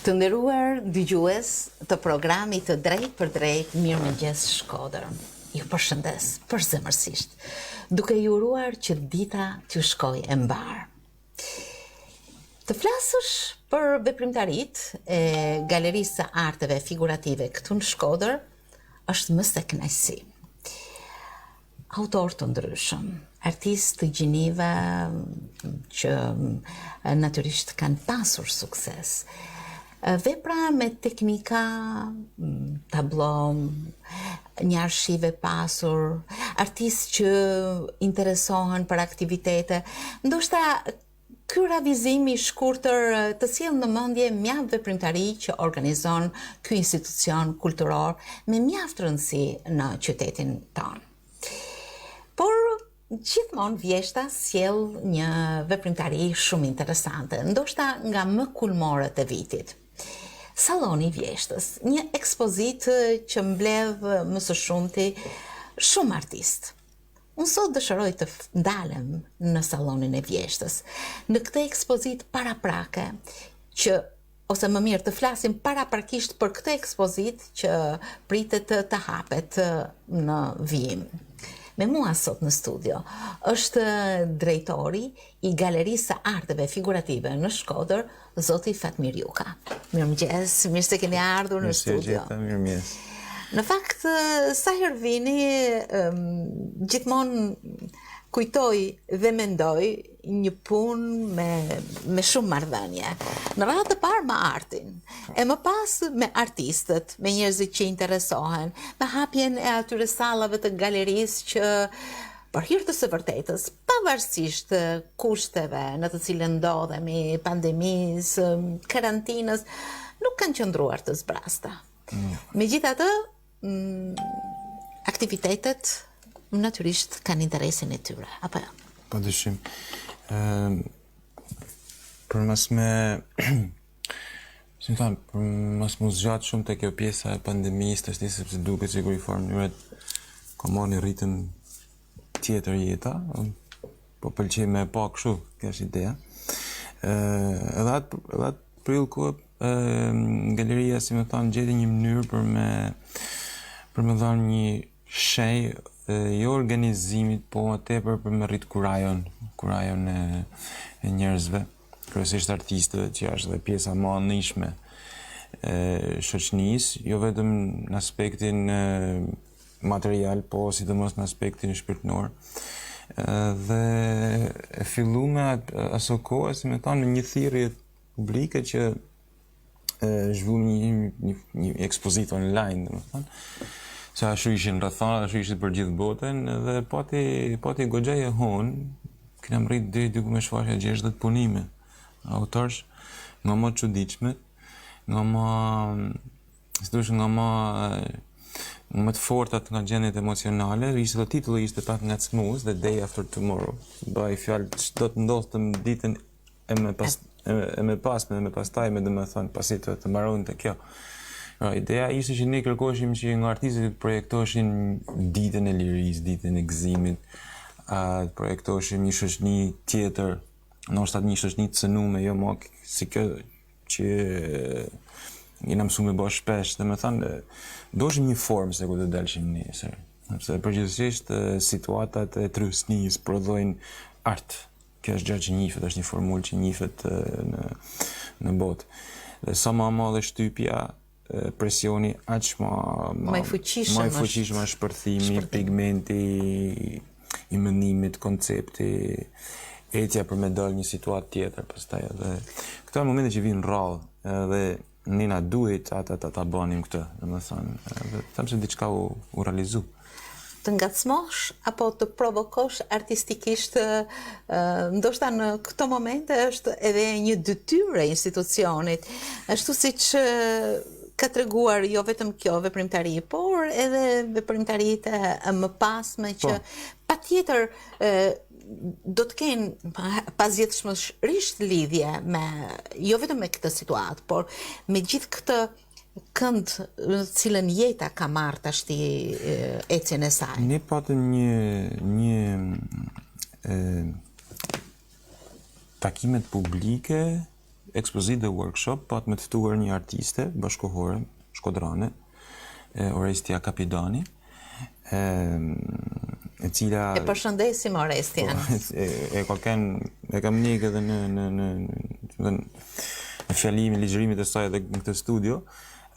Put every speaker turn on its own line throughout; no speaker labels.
Të nderuar dëgjues të programit të Drejt për Drejt, Mirëmëngjes Shkodër. Ju përshëndes përzemërsisht, duke ju uruar që dita t'ju shkojë e mbar. Të flasësh për veprimtaritë e Galerisë së Arteve Figurative këtu në Shkodër është më se kënaqësi. Autor të ndryshëm, artistë të gjinive që natyrisht kanë pasur sukses. Vepra me teknika, tablo, një arshive pasur, artistë që interesohen për aktivitete, ndoshta ky ravizim i shkurtër të sjell në mendje mjaft veprimtari që organizon ky institucion kulturor me mjaft rëndësi në qytetin tonë. Por gjithmonë Vjeshta sjell një veprimtari shumë interesante, ndoshta nga më kulmorët e vitit. Salloni i Vjeshtës, një ekspozitë që mbledh më së shumti shumë artistë. Unë sot dëshiroj të ndalem në sallonin e Vjeshtës, në këtë ekspozitë paraprake, ose më mirë të flasim paraprakisht për këtë ekspozitë që pritet të hapet në vijim. Me mua sot në studio është drejtori i Galerisë së Arteve Figurative në Shkodër, zoti Fatmir Juka. Mirëmëngjes, mirë se keni ardhur në studio.
Mirëmëngjes.
Në fakt, sa herë vini, gjithmonë kujtoj dhe mendoj një punë me shumë marrëdhënie. Në radhë të parë me artin, e më pas me artistët, me njerëzit që interesohen, me hapjen e atyre sallave të galerisë që për hir të së vërtetës, pavarësisht kushteve në të cilën ndodhemi, pandemisë, karantinës, nuk kanë qëndruar të zbrasta. Megjithatë, aktivitetet natyrisht kanë interesin e tyre, apo jo?
Pa dyshim. Për mas me si më thamë, për mas mu zgjatë shumë të kjo pjesa e pandemisë të shti, sepse duke që i formë njëret ka marrë një ritëm tjetër jeta, po pëlqej me pa kështu, kjo është ideja. Edhe atë prill kohë, galeria, si më thamë, gjeti një mënyrë për me dhanë një shej jo organizimit, po më tepër për me rritë kurajon e njerëzve, kryesisht artistëve, që është dhe pjesa më anishme e shoqënisë, jo vetëm në aspektin material, po sidomos në aspektin shpirtëror. Dhe e fillu me aso kohë, si me thonë, një thirrje publike që zhvillu një ekspozitë online, domethënë. Se ashtu ishin rrethana, ashtu ishte për gjithë botën, dhe pati goxhaj e honë, kena rrit deri diku me shfaqje 60 punime, autorësh nga më të çuditshme, nga më të fortat nga gjendjet emocionale. Ishte dhe titulli ishte pak ngacmues, The Day After Tomorrow. Bëj fjalë ç'do të ndodhte në ditën e me pastaj, domethënë pasi të mbaronte kjo. Ideja ishte që ne kërkoshim që nga artistët të projektoshin ditën e lirisë, ditën e gëzimit, të projektoshin një shoqëni tjetër, ndoshta një shoqëni të cënuar, jo më si kjo që jena mësuar me bësh shpesh, domethënë doshim një formë se ku të dalshim nesër. Sepse përgjithsisht situatat e trysnisë prodhojnë art. Kjo është gjë që njihet, është një formulë që njihet në botë. Dhe sa më madhe shtypja, presioni aq më i fuqishëm është shpërthimi, pigmenti i mendimit, koncepti, etja për me dalë një situatë tjetër pastaj. Edhe këto janë momente që vinë rrallë, edhe ne na duhet ta bënim këtë, domethënë, them se diçka u realizu.
Të ngacmosh apo të provokosh artistikisht, ndoshta në këto momente është edhe një detyrë e institucionit, ashtu siç ka treguar jo vetëm kjo veprimtari, por edhe veprimtaritë e mëpasme që patjetër do të kenë pasjetëshmërisht lidhje me jo vetëm me këtë situatë, por me gjithë këtë kënd në cilën jeta ka marrë tashti ecjen e saj.
Ne patëm një takimet publike ekspozitë dhe workshop, pat me të ftuar një artiste bashkohore, shkodrane, Orestia Kapidani, e cila
E përshëndesim Orestian.
e kam nik edhe në fjalimin, ligjërimit e saj edhe në këtë studio.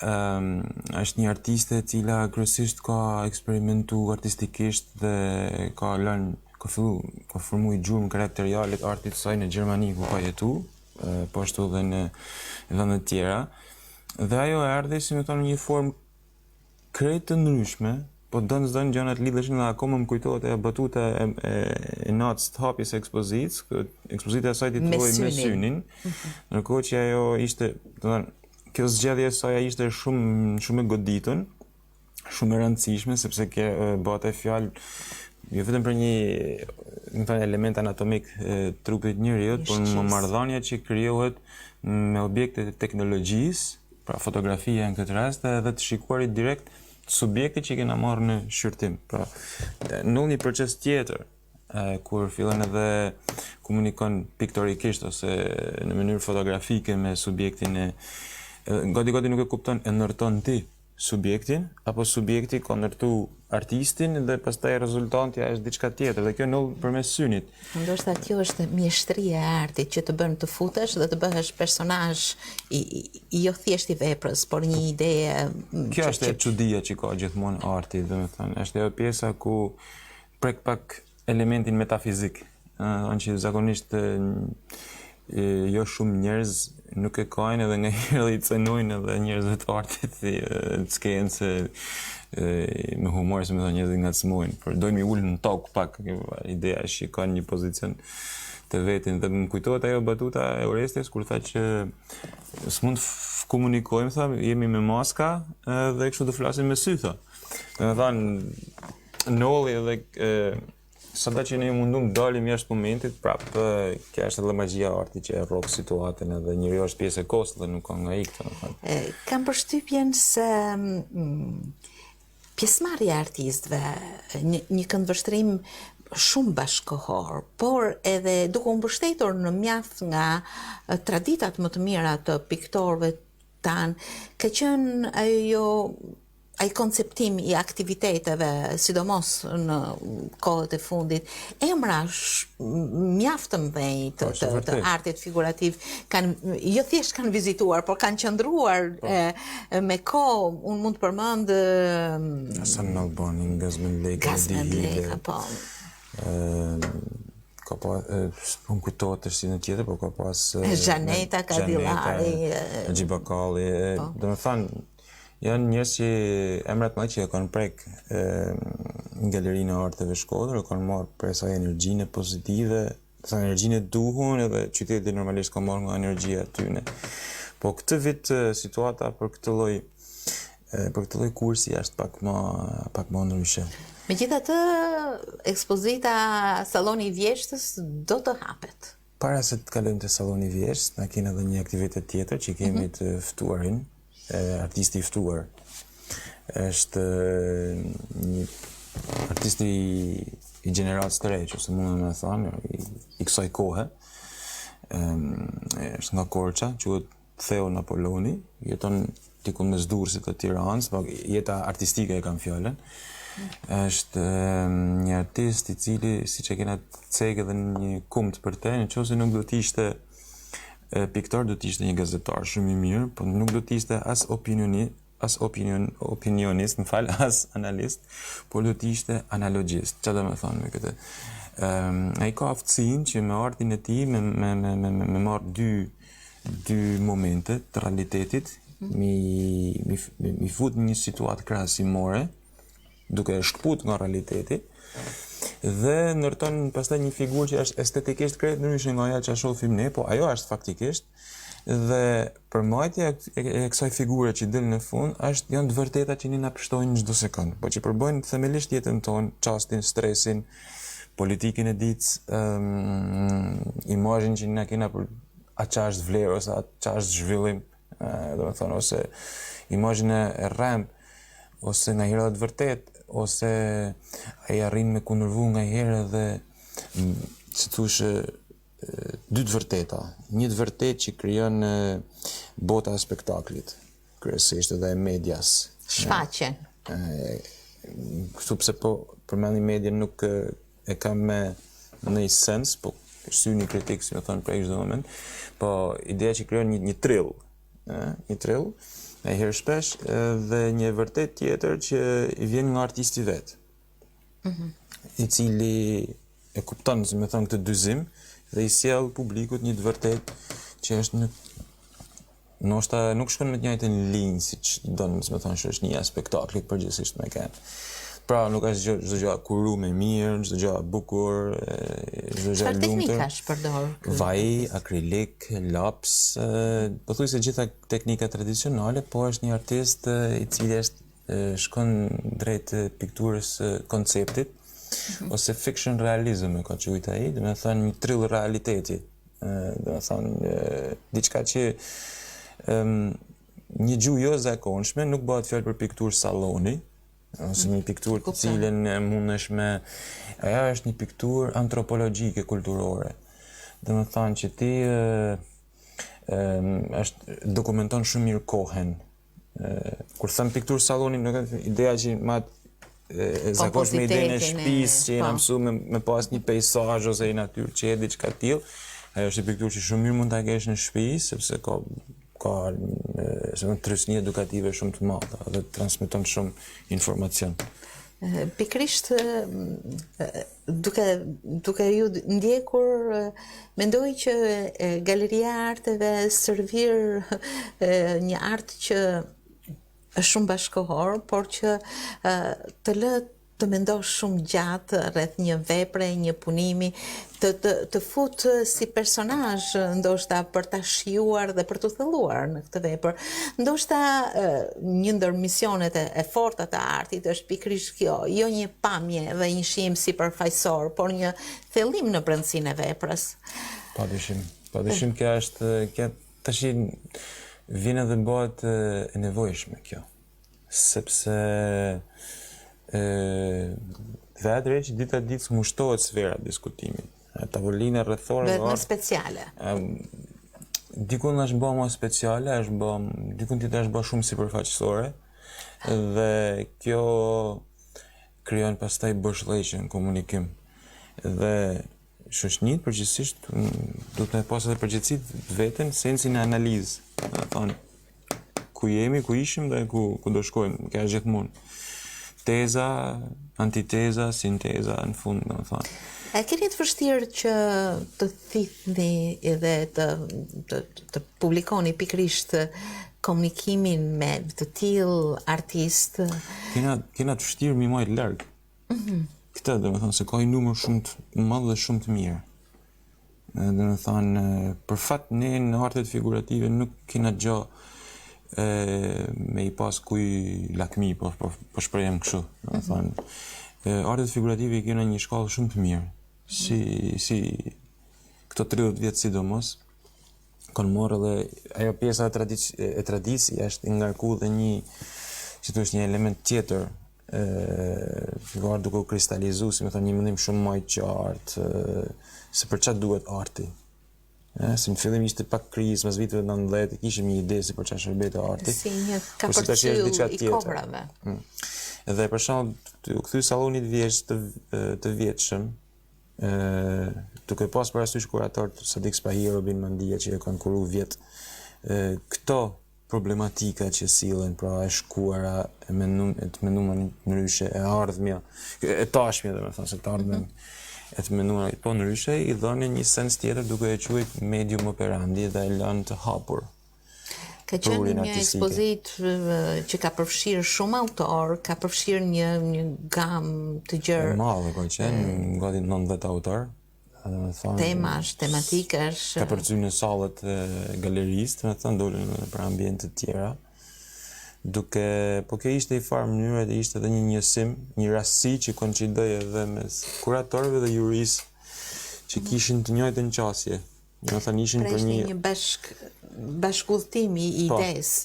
Është një artiste e cila kryesisht ka eksperimentu artistikisht dhe ka formu i gjurmë karakterialit artit saj në Gjermani ku ka jetu, po ashtu dhe në vende të tjera. Dhe ajo erdhi, si më thonë, një formë krejt të ndryshme, po dënë gjënat lidheshin dhe akoma më kujtohet e batuta e natës të hapjes e ekspozita e saj titulloi Me synin, ndërkohë që ajo ishte, kjo zgjedhje e saj ishte shumë e goditun, shumë e rëndësishme, sepse bëte fjalë jo vetëm për një element anatomik trupit njeriut, por në marrëdhënia që krijohet me objekte të teknologjisë, pra fotografia në këtë rast, edhe të shikuarit direkt subjekti që i kena marrë në shqyrtim. Pra, në një proces tjetër, kur fillon edhe komunikon piktorikisht ose në mënyrë fotografike me subjektin gati nuk e kupton, e ndërton ti subjektin, apo subjekti ka ndërtu artistin dhe pastaj rezultanti është diçka tjetër, dhe kjo ndodh përmes synit.
Ndoshta kjo është mjeshtria e artit që të bën të futesh dhe të bëhesh personazh jo thjesht i veprës, por një ide.
Kjo është e çudia që ka gjithmonë arti, domethënë, është ajo pjesa ku prek pak elementin metafizik, që zakonisht jo shumë njerëz nuk e kanë edhe nganjëherë i cenojnë edhe njerëzve të artit të skenë se me humor, se me thonë njerëzit ngacmojnë, por dojmë i ullë në tokë pak, ideja është që kanë një pozicion të vetin, dhe më kujtohet ajo batuta e Orestias kur tha që s'mund të komunikojmë, tha, jemi me maska dhe kështu të flasim me sy, tha. Dhe me thanë, nolli edhe sada që ne mundum dalim jashtë momentit, prapë kjo është edhe magjia e artit që e rrok situatën edhe njëri është pjesë e kostë dhe nuk ka nga ikë.
Kam përshtypjen se pjesëmarrja e artistëve, një këndvështrim shumë bashkëkohor, por edhe duke u mbështetur në mjaft nga traditat më të mira të piktorëve tanë, ka qenë ai konceptim i aktiviteteve, sidomos në kohët e fundit, emra mjaft të mëdhenj të artit figurativ jo thjesht kanë vizituar, por kanë qëndruar me kohë. Unë mund të përmend
Hasan Albani, Gazmend Leka,
po.
Ka pas, po më kujtohet është si në tjetër, po ka pas
Xhaneta Kadillari,
Xhibakalli, domethënë janë njerëz që emrat më që e kanë prek në galerinë e arteve Shkodër, e kanë marrë prej saj energjinë pozitive, sa energjinë e duhur, edhe qyteti normalisht ka marrë nga energjia e tyre. Po këtë vit situata për këtë lloj kursi është pak më ndryshe.
Megjithatë, ekspozita Salloni i Vjeshtës do të hapet.
Para se të kalojmë te Salloni i Vjeshtës, na kemi edhe një aktivitet tjetër që kemi të ftuarin. Artisti i ftuar është një artisti i gjeneratës të re, ose mund me thënë, i kësaj kohe. Është nga Korça, quhet Theo Napoloni, jeton diku mes Durrësit të Tiranës, jeta artistike e kam fjalën. Është një artist i cili, siç e kena cek edhe një kumt për te, nëse nuk do të ishte piktor, do të ishte një gazetar shumë i mirë, por nuk do të ishte as opinionist, as analist, por do të ishte analogjist. Çfarë do të thonë me këtë? Ai ka aftësinë që me artin e tij me marr dy momente të realitetit, mi fut në një situatë krahasimore, duke shkput nga realiteti, dhe ndërton pastaj një figurë që është estetikisht krejt ndryshe nga ajo që shohim ne, po ajo është faktikisht, dhe përmbajtja e kësaj figure që del në fund janë të vërteta që ne na pështojnë çdo sekond, po që përbëjnë themelisht jetën tonë, çastin, stresin, politikën e ditës, imazhin që na kena për a ç'është vlerë ose a ç'është zhvillim, domethënë ose imazhin e rrem, ose nga hera të vërtet, ose ai arrin me kundërvu nga herë dhe si thosh dy të vërteta. Një të vërtet që krijon bota e spektaklit, kryesisht edhe e medias.
Shfaqen.
Kështu pse po përmendni media nuk e kam me në sens, po syni kritik, si më thonë prej çdo moment, po ideja që krijon një trill, një trill, e herë shpesh, dhe një vërtet tjetër që i vjen nga artisti vet, i cili e kupton, si më thonë, këtë dyzim dhe i sjell publikut një të vërtet që është ndoshta nuk shkon me të njëjtën linjë siç don, si më thonë, shoqënia e spektaklit përgjithsisht me kanë. Pra, nuk është çdo gjë kurume mirë, çdo gjë bukur, çdo gjë
Çfarë
lumtur.
teknikash përdor?
Vaj, akrilik, laps, pothuajse gjitha teknika tradicionale, po është një artist i cili shkon drejt pikturës konceptit, ose fiction realism e ka quajtur ai, do të thënë një trill realiteti, do të thënë diçka që një gjuhë jo zakonshme, nuk bëhet fjalë për pikturë salloni, ose një pikturë të cilën mundesh me... Aja është një pikturë antropologjike, kulturore. Dhe më thanë që ti dokumenton shumë mirë kohën. Kur thëmë pikturë salloni, nuk e ideja që ma zakosh me idenë e shtëpisë që jena mësu me pas një pejsazh ose një natyrë që e diçka tillë. Ajo është një pikturë që shumë mirë mund ta kesh në shtëpi, sepse ka trysni edukative shumë të madhe dhe transmeton shumë informacion.
Pikrisht duke ju ndjekur, mendoj që Galeria e Arteve servir një art që është shumë bashkëkohor, por që të lë të mendosh shumë gjatë rreth një vepre, një punimi, të fut si personazh, ndoshta për ta shijuar dhe për të thelluar në këtë vepër. Ndoshta një ndër misionet e forta të artit është pikërisht kjo, jo një pamje dhe një shijim sipërfaqësor, por një thellim në brendësinë e veprës.
Padyshim kjo është tash vjen edhe bëhet e nevojshme kjo. Sepse vetë që dita ditë smushtohet sfera diskutimit. Tavolina rrethore
vetë më speciale.
Dikun është bë më speciale, dikun tjetër është bë shumë sipërfaqësore, dhe kjo krijon pastaj bëshllëqe në komunikim. Dhe shoqënitë përgjithsisht duhet me pas edhe përgjegjësi veten, sensin e analizë. Do thonë ku jemi, ku ishim dhe ku do shkojmë, kjo është gjithmonë. Teza, antiteza, sinteza, në fund, do të thonë.
E keni të vështirë që të thithni edhe të publikoni pikërisht komunikimin me të tillë artist?
Kena të vështirë mi majtë larg. Këtë, do të thonë, se ka një numër shumë të madh dhe shumë të mirë. Do të thonë, për fat ne në artet figurative nuk kena gjë me i pas kuj lakmi, po shprehem kështu. Do të thonë, artet figurative i kena një shkallë shumë të mirë. Si këto 30 vjetë sidomos, kanë morë dhe ajo pjesa e tradici është ngarku dhe një, që të është një element tjetër, duke u kristalizu, si me thonë, një mendim shumë më i qartë, se për çfarë duhet arti. Si në fillim ishte pak krizë, mas viteve 90, kishim një ide si për çfarë shërbet arti.
Si një kapërcyll i kobrave.
Dhe për shembull, u kthy sallonit vjeç të vjetshëm, duke pas parasysh kurator Sadik Spahi, Robin Mandia që e kanë kuru vjet, këto problematika që sillen, pra e shkuara, e të menduara ndryshe, e ardhmja, e tashmja, domethënë se të ardhmen e të menduara po ndryshe, i dhënë një sens tjetër duke e quajtur medium operandi dhe e lënë të hapur.
Ka qenë një ekspozitë që ka përfshirë shumë autor, ka përfshirë një gamë të gjërë.
E madhe ka qenë, gati 90 autor.
Temash, tematikash.
Ka përcy në salët e galerisë, me thënë dolën për ambiente të tjera. Po kjo ishte i farë mënyrë dhe ishte edhe një njësim, një rastësi që koincidoi edhe mes kuratorëve dhe jurisë që kishin të njëjtën qasje. Ishin për
një bashkëudhëtimi i idesë.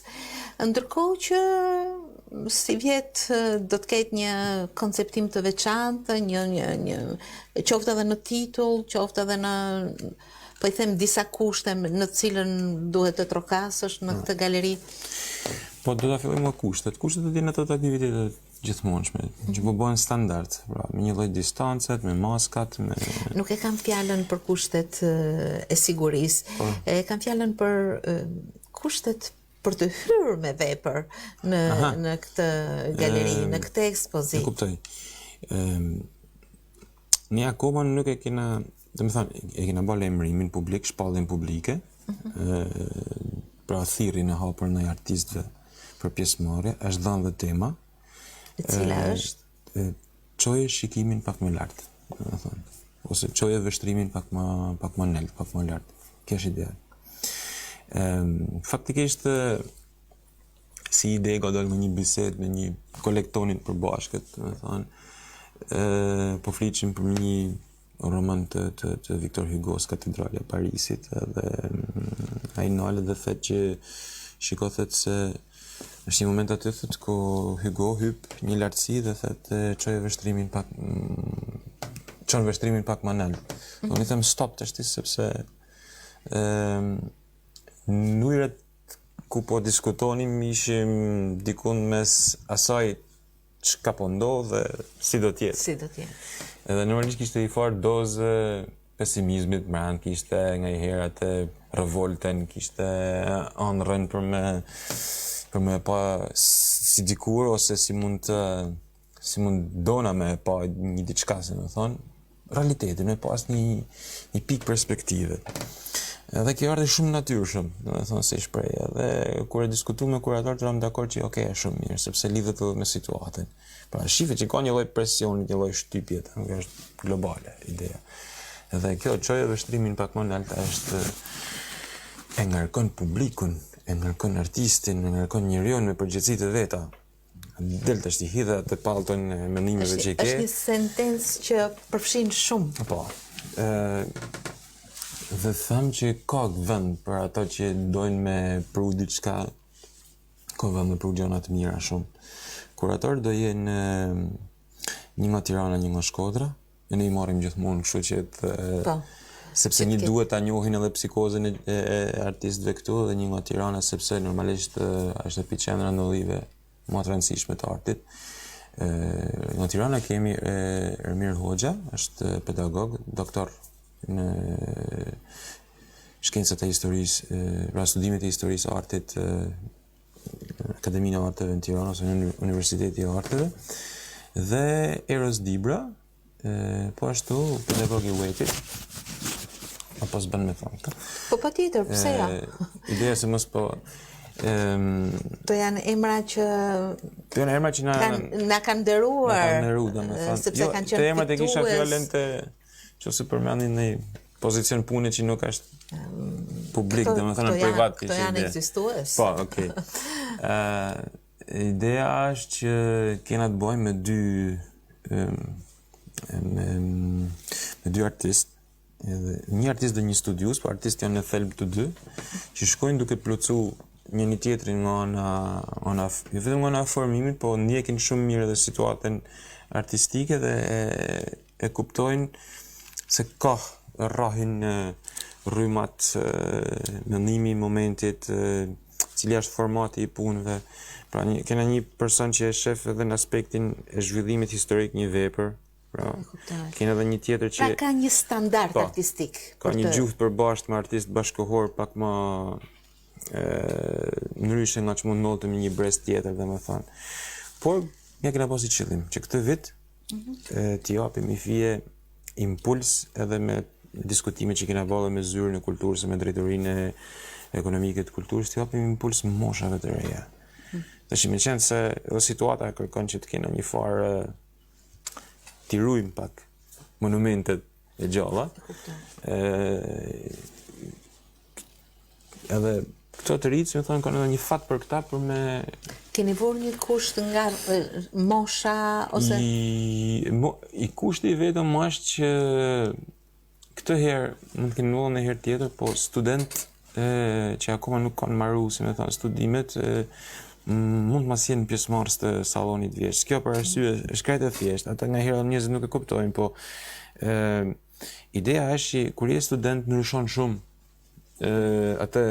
Ndërkohë që si vjet do të ketë një konceptim të veçantë, qoftë edhe në titull, qoftë edhe në po I them disa kushte në të cilën duhet të trokasësh në këtë galeri?
Po do ta fillojmë me kushtet. Kushtet do të jenë ato të aktivitetet gjithmonshme, që po bëhen standard, pra me një lloj distancet, me maskat, me
Nuk e kam fjalën për kushtet e sigurisë, e kam fjalën për kushtet për të hyrë me vepër në këtë galeri, në këtë
e
ekspozit.
kuptoj. Ne akoma nuk e kena, e kena bërë lajmërimin publik, shpalljen publike, pra thirrjen e hapur ndaj artistëve për pjesëmarrje, është dhënë dhe tema.
E cila është?
Çoje shikimin pak më lart, domethënë, ose çoje vështrimin pak më nelt, pak më lart. Kjo është ideja. Faktikisht si ide godol me një bisedë me një kolektonin përbashkët, domethënë, po fliçim për një roman të Victor Hugo's Katedrali e Parisit, dhe ai nale dhe thet që shiko thet se është një moment aty thot ku Hugo hyp një lartësi dhe thet çoj vështrimin pak më nalt. Unë I them stop tash sepse mënyrat ku po diskutonim ishim dikun mes asaj çka po ndodh dhe si do të jetë.
Si do të jetë?
Edhe normalisht kishte I farë dozë pesimizmit brand, kishte nga I herë atë revolten, kishte ëndrrën për me pa si dikur ose si mund dona me pa një diçka, se më thonë, realitetin, me pas një pikë perspektive. Edhe kjo ardhi shumë natyrshëm, domethënë si shprehje. Dhe kur e diskutuam me kuratorët jam dakord që okay, është shumë mirë sepse lidhet edhe me situatën. Pra shifet që ka një lloj presioni, një lloj shtypje, kjo është globale ideja. Edhe kjo çoje vështrimin pak më lart është e ngarkon publikun, e ngarkon artistin, e ngarkon njeriu me përgjegjësitë e veta. Del tash I hidha të pallton e mendimeve që I ke.
Është një sentencë që përfshin shumë.
Po. Dhe them që ka vend për ato që dojnë me pru diçka, ka vend me pru gjëra të mira shumë. Kuratorët do jenë një nga Tirana, një nga Shkodra, e ne I marrim gjithmonë, kështu që sepse një duhet ta njohin edhe psikozën e artistëve këtu, dhe një nga Tirana sepse normalisht është epiqendra ndodhive më të rëndësishme të artit. Nga Tirana kemi Ermir Hoxha, është pedagog, doktor në shkencat e historisë, pra studimet e historisë artit, Akademinë e Arteve në Tiranë ose në Universiteti I Arteve, dhe Eros Dibra, po ashtu pedagog I UET-it, apo s'bën me thonë.
Po patjetër, pse ja?
Ideja se mos po
To janë emra që na kanë nderuar, sepse kanë qenë
emrat e kisha fjalën që se përmendin në pozicion pune që nuk është publik, domethënë privat.
Këto janë ekzistues.
Po, okay. Ideja është që kena të bëjmë me dy artistë, një artist dhe një studius, po artistë janë në thelb të dy, që shkojnë duke plotsu një tjetrin nga vetëm nga formimit, po ndjekin shumë mirë edhe situatën artistike dhe e kuptojnë se ka rrahin rrymat, mendimi I momentit, cili është formati I punëve. Pra kena një person që e shef edhe në aspektin e zhvillimit historik një vepër. Pra kena edhe një tjetër që
ka një standard artistik.
Ka një gjuhë përbashkët me artist bashkëkohor pak më ndryshe nga që mund ndodhte me një brez tjetër, domethënë. Por ja kena pasi qëllim që këtë vit t'i japim I fije impuls edhe me diskutime që kena bërë me zyrën e kulturës e me drejtorinë ekonomike të kulturës, t'i japim impuls moshave të reja. Tash më qenë se edhe situata kërkon që të kena një farë t'i ruajmë pak monumentet e gjalla. Edhe këto të rritë, si më thonë, kanë edhe një fat për këta për me...
Keni vënë një kusht nga mosha, ose...
I kushti I vetëm është që këtë herë, mund të kenë në herë tjetër, po student që akoma nuk kanë marru, si më thonë, studimet, mund të mos jenë pjesëmarrës të sallonit vjeç. Kjo për arsye është krejt e thjeshtë. Ata nga herë njerëzit nuk e kuptojnë, po Ideja është që kur je student ndryshon shumë atë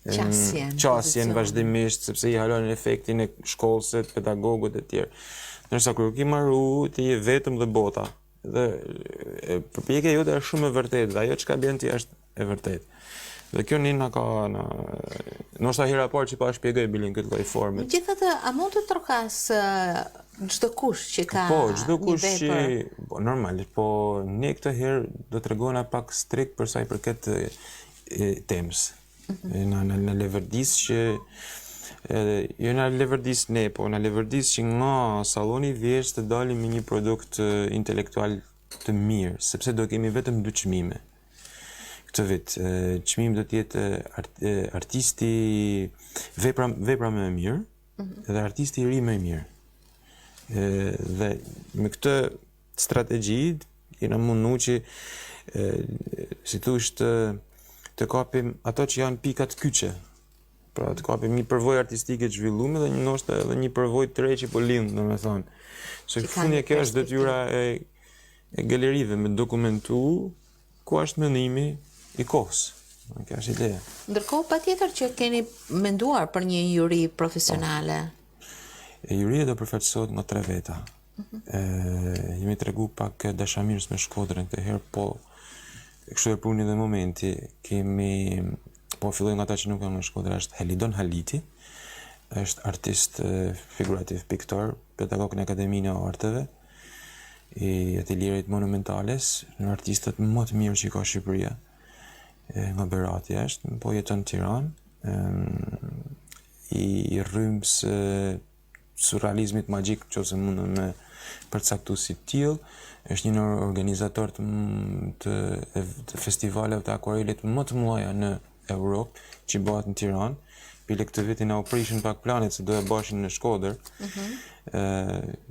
qasjen vazhdimisht, sepse i halon efektin e shkollës, pedagogët e tjerë. Nërsa kur ki marru, ti je vetëm dhe bota. Dhe përpjekja jote është shumë e vërtetë, dhe ajo çka bën ti është e vërtetë. Dhe kjo na ka ndoshta hera parë që pa shpjegoj bilin këtë lloj forme.
Megjithatë, a mund të trokas çdo kush që ka
çdo kush që normal, po ne këtë herë do të tregojna pak strikt për sa i përket temës. Në levërdis që jo në levërdis ne, po në levërdis që nga saloni vjesht të dalim me një produkt intelektual të mirë, sepse do kemi vetëm 2 çmime këtë vit. Çmimi do të jetë artisti vepra më e mirë dhe artisti i ri më i mirë. Dhe me këtë strategji jena mundu që si thush të kapim ato që janë pikat kyçe. Pra të kapim një përvojë artistike të zhvilluar dhe ndoshta edhe një përvojë të re që po lind, domethënë. Se fundi kjo është detyra e galerive me dokumentu ku është mendimi i kohës. Kjo është ideja.
Ndërkohë, patjetër që keni menduar për një juri profesionale.
Juria do përfaqësohet nga 3 veta. Jemi tregu pak dashamirës me Shkodrën këtë herë, po kështu e puni dhe momenti, po filloj nga ta që nuk janë në Shkodra, është Helidon Haliti, është artist figurativ piktor, pedagog në Akademinë e Arteve, i atelierit monumentales, në artistët më të mirë që ka Shqipëria, nga Berati është, po jeton në Tiranë, i rrymës surrealizmit magjik, që ose mundën me përcaktu si tillë, është një organizator të festivaleve të akvarelit më të mëdha në Europë, që bëhet në Tiranë. Pile këtë vitin na u prishën pak planet se do e bashin në Shkodër.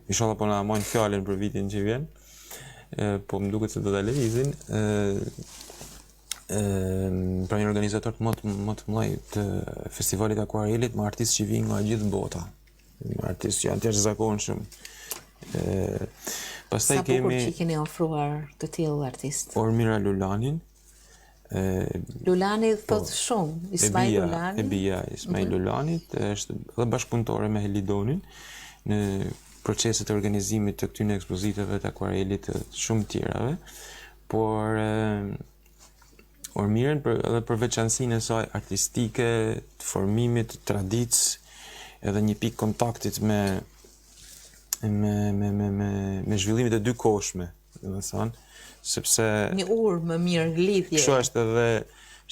Inshallah po na marrin fjalën për vitin që vjen. Po më duket se do ta lëvizin. Pra një organizator më të mëdhej të festivalit akvarelit me artistë që vijnë nga gjithë bota. Artistë që janë të jashtëzakonshëm. Pastaj kemi
që keni ofruar të tillë artistë.
Ormira Lulanin.
Lulani thot shumë, Ismail Lulani.
Ebia Ismail Lulanit është edhe bashkëpunëtore me Helidonin në proceset e organizimit të këtyre ekspozitave të akvarelit të shumë tjerave, por Ormirën edhe për veçanësinë e saj artistike, të formimit, të traditës, edhe një pikë kontaktit me zhvillimit e 2 koshme, domethënë, sepse
një urë më mirë lidhje.
Kështu është edhe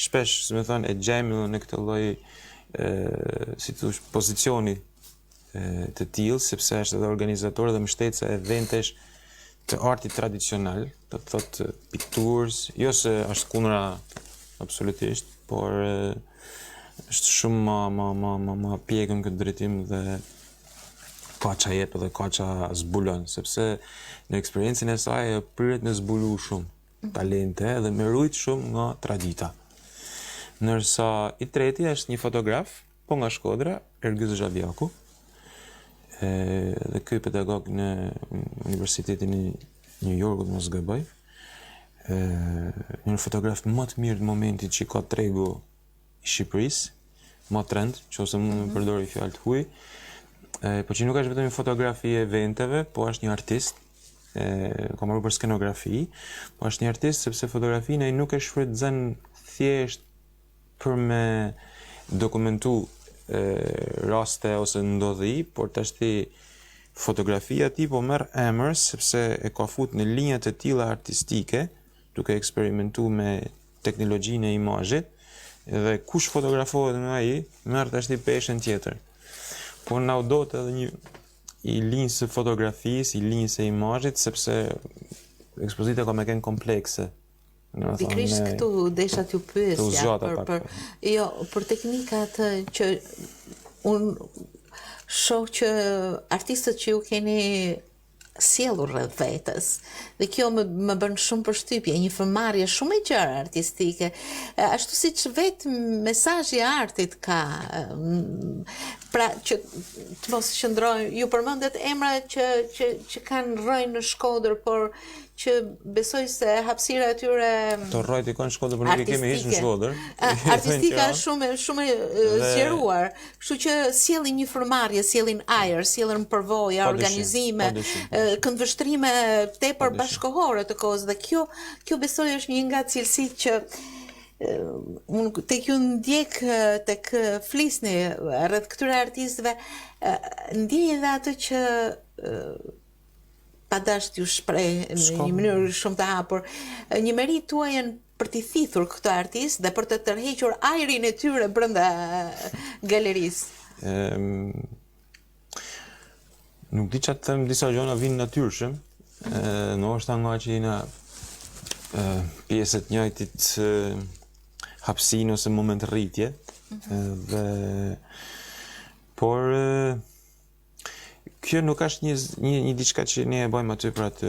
shpesh, si më thënë, e gjejmë në këtë lloj si thosh pozicioni të tillë, sepse është edhe organizator dhe mbështetës e eventesh të artit tradicional, do të thotë pikturës, jo se është kundra absolutisht, por është shumë më pjekën këtë drejtim dhe ka qa jep dhe ka qa zbulon, sepse në eksperiencën e saj priret me zbulu shumë talente dhe me rujt shumë nga tradita. Nërsa i treti është një fotograf, po nga Shkodra, Ergyz Zhavjaku, dhe ky pedagog në Universitetin e New Yorkut, mos gaboj. Një fotograf më të mirë në momentit që ka tregu i Shqipërisë, më trend, që ose mund me përdori fjalë të huaj, po që nuk është vetëm një fotografi e eventeve, po është një artist, ka marrë për skenografi, po është një artist sepse fotografina i nuk e shfrytëzon thjesht për me dokumentu raste ose ndodhi, por tashti fotografia ti po merr emër sepse e ka fut në linjat e tilla artistike, duke eksperimentu me teknologjinë e imazhit, dhe kush fotografohet nga ai, merr tashti peshën tjetër. Po na u dot edhe një i linjës së fotografisë, i linjës së imazhit, sepse ekspozita ka me kënë komplekse.
Pikrisht këtu desha t'ju pyesja për teknikat që unë shoh që artistët që ju keni sjellur rreth vetes, dhe kjo më bën shumë përshtypje, një fëmarrje shumë e gjerë artistike, ashtu siç vetë mesazhi i artit ka Pra që të mos qëndrojnë, ju përmendet emra që kanë rënë në Shkodër, por që besoj se hapësira e tyre
Të rrojt i kanë Shkodër, por nuk i kemi hiç në Shkodër.
Artistika shumë zgjeruar, kështu që sjellin një frymëmarrje, sjellin ajër, sjellin përvoja, organizime, këndvështrime tepër bashkëkohore të kohës, dhe kjo besoj është një nga cilësitë që unë tek ju ndjek tek flisni rreth këtyre artistëve, ndjej edhe atë që pa dash t'ju shpreh në një mënyrë shumë të hapur, një meri tuajën për t'i thithur këto artistë dhe për të tërhequr ajrin e tyre brenda galerisë.
Nuk di çfarë të them, disa gjëra vinë natyrshëm, ndoshta nga që jena pjesë të njëjtit hapësinë ose moment rritje, por kjo nuk është një diçka që ne e bëjmë aty për atë.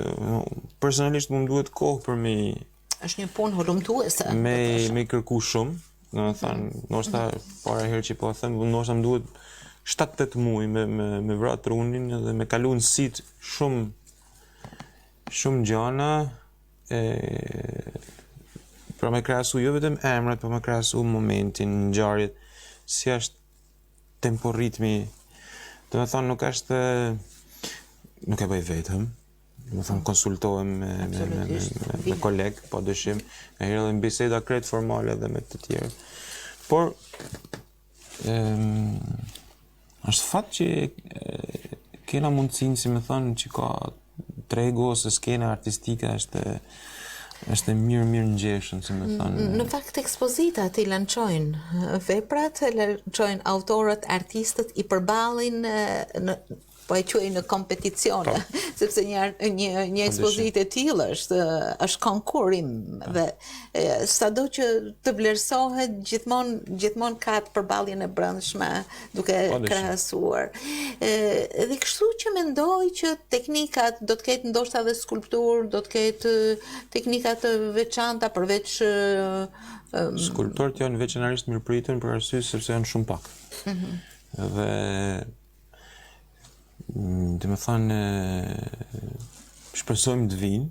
Personalisht më duhet kohë për me
është një punë hulumtuese.
Me kërku shumë, domethënë, ndoshta para herë që po them, ndoshta më duhet 7-8 muaj me vrat trunin dhe me kalu në sit shumë gjana, pra me krahasu jo vetëm emrat, por me krahasu momentin, ngjarjet, si është tempo ritmi. Domethënë nuk e bëj vetëm. Domethënë konsultohem me kolegë, po dyshim, e herë edhe në biseda krejt formale dhe me të tjerë. Por është fat që kena mundësinë, si më thonë, që ka tregu ose skena artistike është mirë ngjeshëm, si më thonë.
Në fakt ekspozitat i lançojnë veprat, lançojnë autorët, artistët, i përballin po e quaj në kompeticione, sepse një ekspozitë e tillë është konkurim dhe sado që të vlerësohet gjithmonë ka të përballjen e brendshme duke krahasuar. Dhe kështu që mendoj që teknikat do të ketë ndoshta edhe skulpturë, do të ketë teknika të veçanta përveç
skulptorët janë veçanërisht mirëpritur për arsye sepse janë shumë pak. Dhe dhe me thënë shpresojmë të vinë,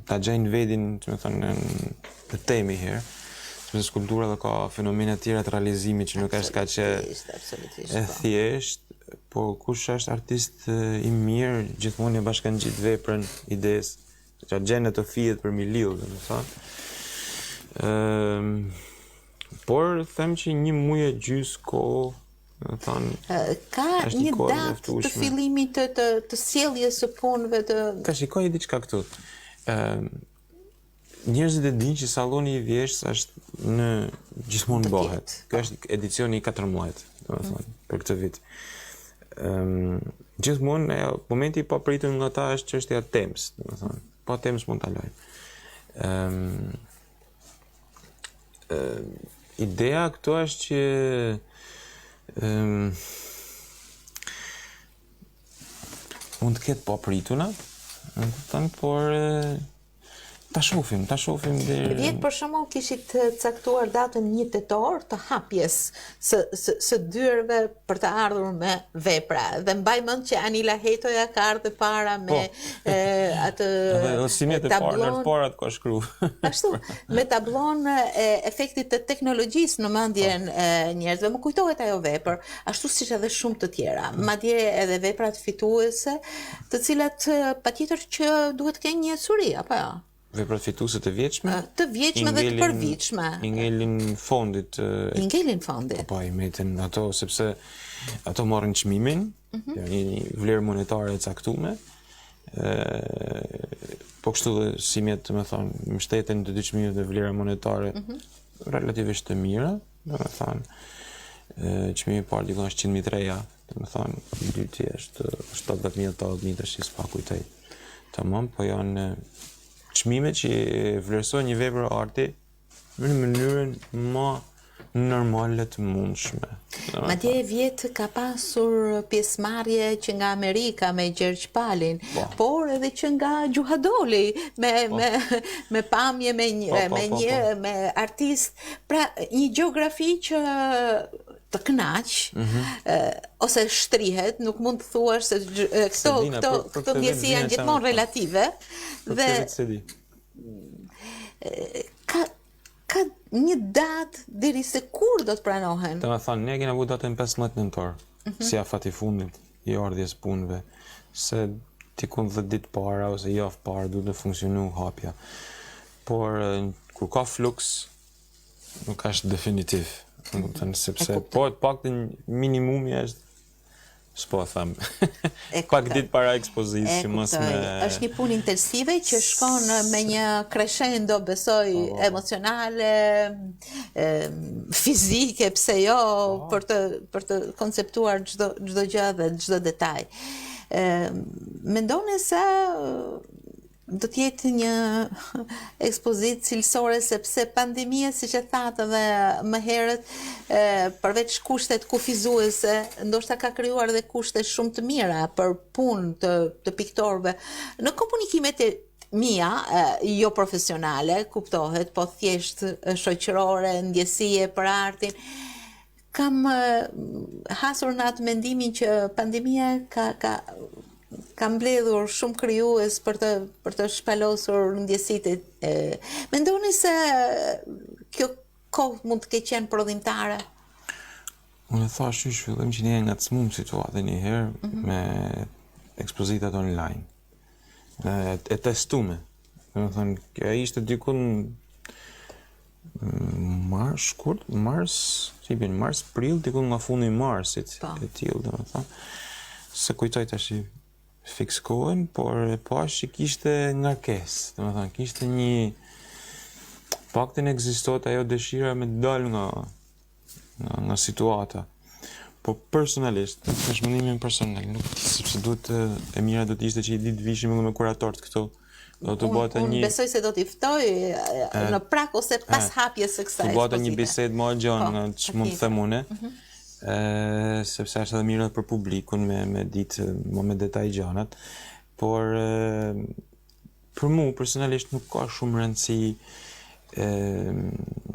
ta gjejnë vedin, të me thënë, të temi herë, sepse skulptura dhe ka fenomene tjera të realizimit që nuk është ka që e thjesht, por kush është artist i mirë, gjithmonë e bashkangjit veprën, ides, që gjenë të fijet për mi lidhë, dhe me thënë. Por, them që një muaj e gjys kohë,
ka një datë të fillimit të sjelljes së punëve të...
Ka shikoj diçka këtu. Njerëzit e dinë që salloni i vjesht është në gjithmonë bëhet. Kjo është edicioni i 14, domethënë, për këtë vit. Gjithmonë momenti i papritur nga ta është çështja e temës, domethënë. Pa temës mund ta lajmë. Ideja këtu është që mund të ketë paprituna, por ta shohim deri.
Vjet për shembull kishit caktuar datën 1 tetor të hapjes së dyerve për të ardhur me vepra. Dhe mbaj mend që Anila Hetoja ka ardhur para me atë
tablon parat ka shkruar.
Ashtu, me tablon e efektit të teknologjisë në mendjen e njerëzve. Më kujtohet ajo vepër, ashtu siç edhe shumë të tjera. Madje edhe veprat fituese, të cilat patjetër që duhet të kenë një suri, apo jo?
Veprat fituese të vjetshme?
Të vjetshme dhe të përvitshme.
I ngelin fondit.
I ngelin fondit.
Po, i meten ato, sepse ato marrin çmimin, një vlerë monetare e caktuar. Po kështu dhe si mjetë, me thonë, mbështeten të dy çmimet dhe vlera monetare relativisht të mira, me thonë, çmimi i parë dikon është 100.000 reja, me thonë, i dyti është 70.000 tash s'pa kujtoj. Tamam, po janë çmime që vlerësojnë një vepër arti në mënyrën më normale të mundshme.
Madje vjet ka pasur pjesëmarrje që nga Amerika me Gjergj Palin, por edhe që nga Gjuhadoli me pamje me artist, pra një gjeografi që të kënaq, ose shtrihet, nuk mund të thuash se këto ndjesi janë gjithmonë relative dhe ka një datë deri se kur do të pranohen.
Të më thënë, ne kena vu datën 15 nëntor, si afati fundit i ardhjes punëve, se tikun 10 ditë para ose javë para duhet të funksionu hapja. Por kur ka fluks, nuk është definitiv. Sepse po të paktën minimumi është s'po them. Pak ditë para ekspozitës që mos me...
Është një punë intensive që shkon me një crescendo, besoj, emocionale, fizike, pse jo, për të konceptuar çdo gjë dhe çdo detaj. Mendoni se do të jetë një ekspozitë cilësore sepse pandemia, siç e thatë edhe më herët, përveç kushtet kufizuese, ndoshta ka krijuar edhe kushte shumë të mira për punë të piktorëve në komunikimet e mia, jo profesionale, kuptohet, po thjesht shoqërore, ndjesie për artin. Kam hasur në atë mendimin që pandemia ka mbledhur shumë krijues për të shpalosur ndjesitë. Mendoni se kjo kohë mund të ketë qenë prodhimtare?
Unë thash që fillim që ne ngacmuam situatën një herë me ekspozitat online. E testume. Domethënë, kjo ishte dikun mars, prill, dikun nga fundi i marsit, e tillë, domethënë. Se kujtoj tash fiks kohën, por pash që kishte ngarkesë, domethënë kishte një paktën ekzistonte ajo dëshira me të dalë nga situata. Po personalisht, është mendimi personal, nuk di sepse duhet e mira do të ishte që i ditë vishim me kuratorët këtu. Do të bëte një...
Unë besoj se do t'i ftoj në prak ose pas hapjes së kësaj ekspozite.
Do bëte një bisedë më gjatë, që mund të them unë, sepse është edhe mirë për publikun me ditë më me detaj gjanat, por për mu personalisht nuk ka shumë rëndësi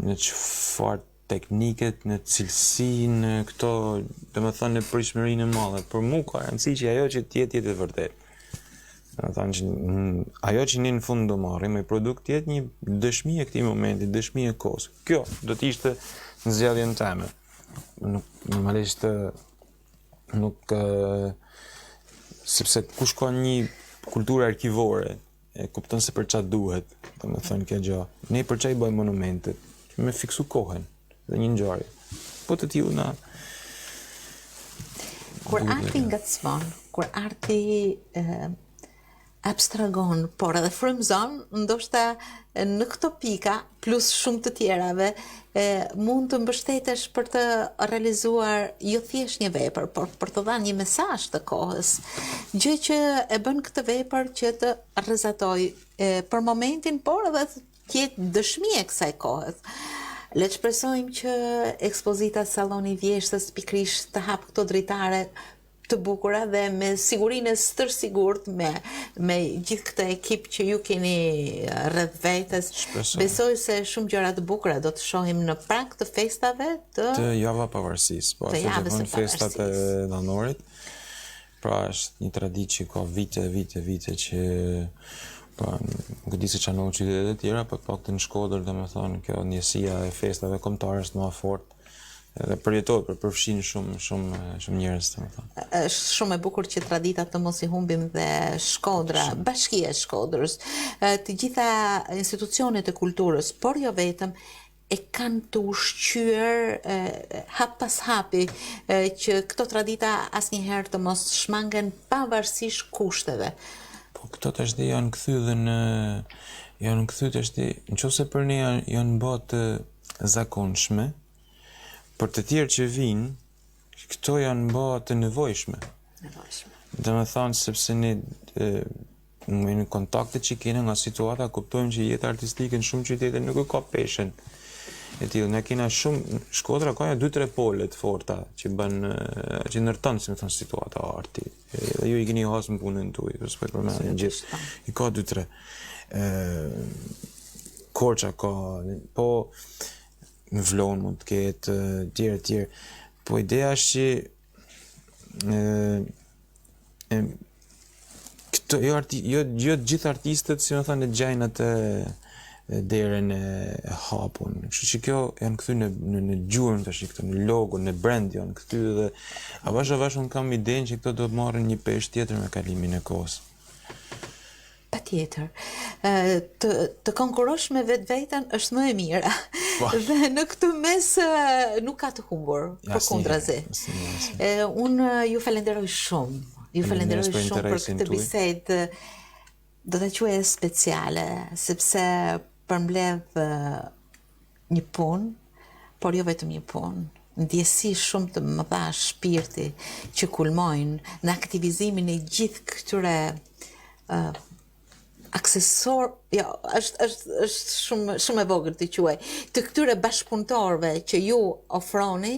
në çfarë tekniket, në cilësi, në këto, domethënë në pritshmërinë e madhe. Për mu ka rëndësi që ajo që të jetë vërtet. Ajo që ne në fund do marrim me produkt jetë një dëshmi e këtij momenti, dëshmi e kohës. Kjo do të ishte në zgjedhjen time. Normalisht nuk sepse kush ka një kulturë arkivore e kupton se për çfarë duhet, domethënë kjo gjë. Ne për çfarë i bëjmë monumentet? Me fiksu kohën dhe një ngjarje. Po të tillë na
kur arti ngacmon, kur arti abstragon, por edhe frymëzon, ndoshta në këto pika, plus shumë të tjerave, mund të mbështetesh për të realizuar jo thjesht një vepër, por për të dhënë një mesazh të kohës. Gjë që e bën këtë vepër që të rrezatoj për momentin, por edhe të jetë dëshmi e kësaj kohës. Le të shpresojmë që ekspozita Salloni i Vjeshtës pikërisht të hap këto dritare të bukura dhe me sigurinë stërsigurt me gjithë këtë ekip që ju keni rreth vetes. Besoj se shumë gjëra të bukura do të shohim në prag të festave të
Java Pavarësisë, po ashtu janë festat e dhanorit. Pra është një traditë që ka vite që nuk e di se çano qytetet e tjera, por paktën në Shkodër, domethënë kjo ndjesia e festave kombëtare është më e fortë. Dhe përjetohet, përfshin shumë njerëz, domethënë.
Është shumë e bukur që traditat të mos i humbim dhe Shkodra, Bashkia e Shkodrës, të gjitha institucionet e kulturës, por jo vetëm, e kanë të ushqyer hap pas hapi që këto tradita asnjëherë të mos shmangen pavarësisht kushteve.
Po këto tash janë kthy tash, nëse për ne janë bë të zakonshme, për të tjerë që vinë, këto janë bë të nevojshme. Domethënë sepse ne në kontaktet që kena nga situata kuptojmë që jeta artistike në shumë qytete nuk e ka peshën. E tillë, ne kena shumë Shkodra ka 2-3 pole të forta që që ndërton, si më thon, situata arti. Dhe ju i keni hasur punën tuaj, s'po e përmend gjithë. I ka 2-3. Korça ka, po në Vlon mund të ketë tjerë. Po ideja është që këto jo të gjithë artistët, si më thënë, gjajnë atë derën e hapun. Kështu që kjo janë kthy në gjurmë tash, këto në logo, në brand janë kthy dhe avash unë kam idenë që këto do të marrin një peshë tjetër me kalimin e kohës.
Patjetër. Të konkurosh me vetveten është më e mira. Dhe në këtë mes nuk ka të humbur, përkundrazi. Unë ju falenderoj shumë. Ju falenderoj shumë për këtë bisedë. Do ta quaj speciale, sepse përmbledh një punë, por jo vetëm një punë, ndjesi shumë të mëdha shpirti që kulmojnë në aktivizimin e gjithë këtyre aksesor, jo, është shumë e vogël të quaj, të këtyre bashkëpunëtorëve që ju ofroni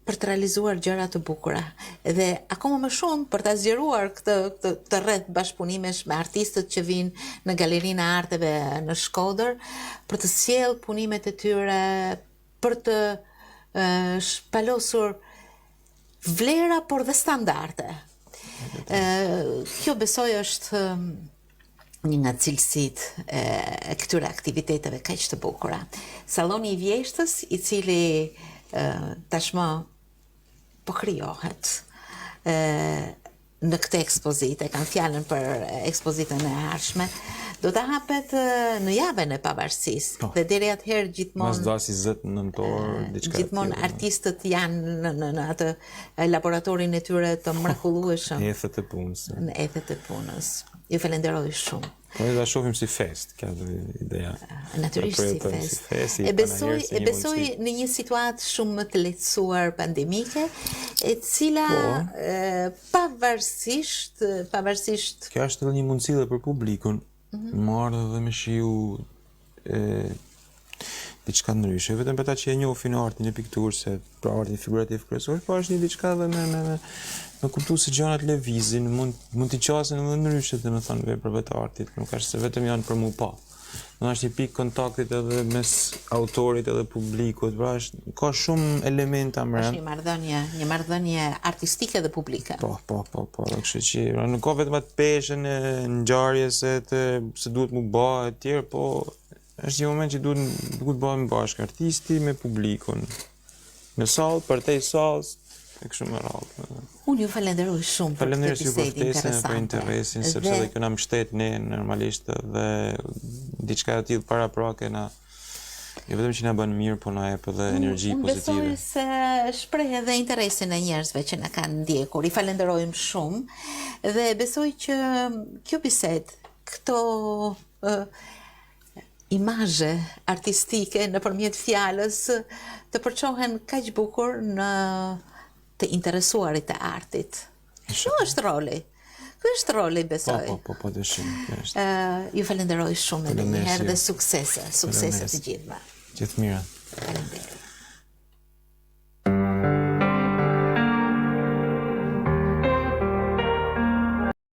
për të realizuar gjëra të bukura. Dhe akoma më shumë për të zgjeruar këtë rreth bashkëpunimesh me artistët që vinë në Galerinë e Arteve në Shkodër, për të sjellë punimet e tyre, për të shpalosur vlera por dhe standarde. Kjo besoj është një nga cilësitë e këtyre aktiviteteve kaq të bukura. Salloni i Vjeshtës, i cili tashmë po krijohet në këtë ekspozitë, kam fjalën për ekspozitën e ardhshme, do të hapet në javën e pavarësisë. Dhe deri atëherë gjithmonë
mas dasi 10 nëntor, diçka.
Gjithmonë artistët janë në atë laboratorin e tyre të mrekullueshëm.
Në ethet e punës.
Në ethet e punës. Ju falenderoj shumë.
Po ta shohim si fest, kjo ideja.
Natyrisht si fest. E besoj në një situatë shumë më të lehtësuar pandemike, e cila pavarësisht
kjo është edhe një mundësi dhe për publikun, marrë dhe me shiu diçka ndryshe, vetëm për ta që e njohin artin e pikturës, se pra artin figurativ kryesor, po është një diçka dhe me kuptu se gjanat lëvizin, mund t'i qasin edhe ndryshe, dhe me thënë veprave të artit, nuk është se vetëm janë për mu pa. Në është një pikë kontaktit edhe mes autorit edhe publikut, pra ka shumë elementa mbrëm.
Është një marrëdhënie artistike dhe publike.
Po, dhe kështu që nuk ka vetëm atë peshën e ngjarjes se duhet mu bë e tjerë, po është një moment që duhet bëhemi bashkë, artisti me publikun, në sallë, përtej sallës, e kështu me radhë.
Unë ju falenderoj shumë për këtë bisedë interesante.
Për interesin, sepse dhe kjo na mbështet ne normalisht dhe diçka e tillë paraprake na jo vetëm që na bën mirë, po na jep edhe energji pozitive.
Unë besoj se shpreh edhe interesin e njerëzve që na kanë ndjekur. I falenderojmë shumë dhe besoj që kjo bisedë, këto imazhe artistike nëpërmjet fjalës të përçohen kaq bukur në të interesuarit të artit. Kjo është roli. Ky është roli, besoj.
Po, dëshim.
Ju falenderoj shumë edhe një herë dhe suksese të gjithëve.
Gjithë mira.
Faleminderit.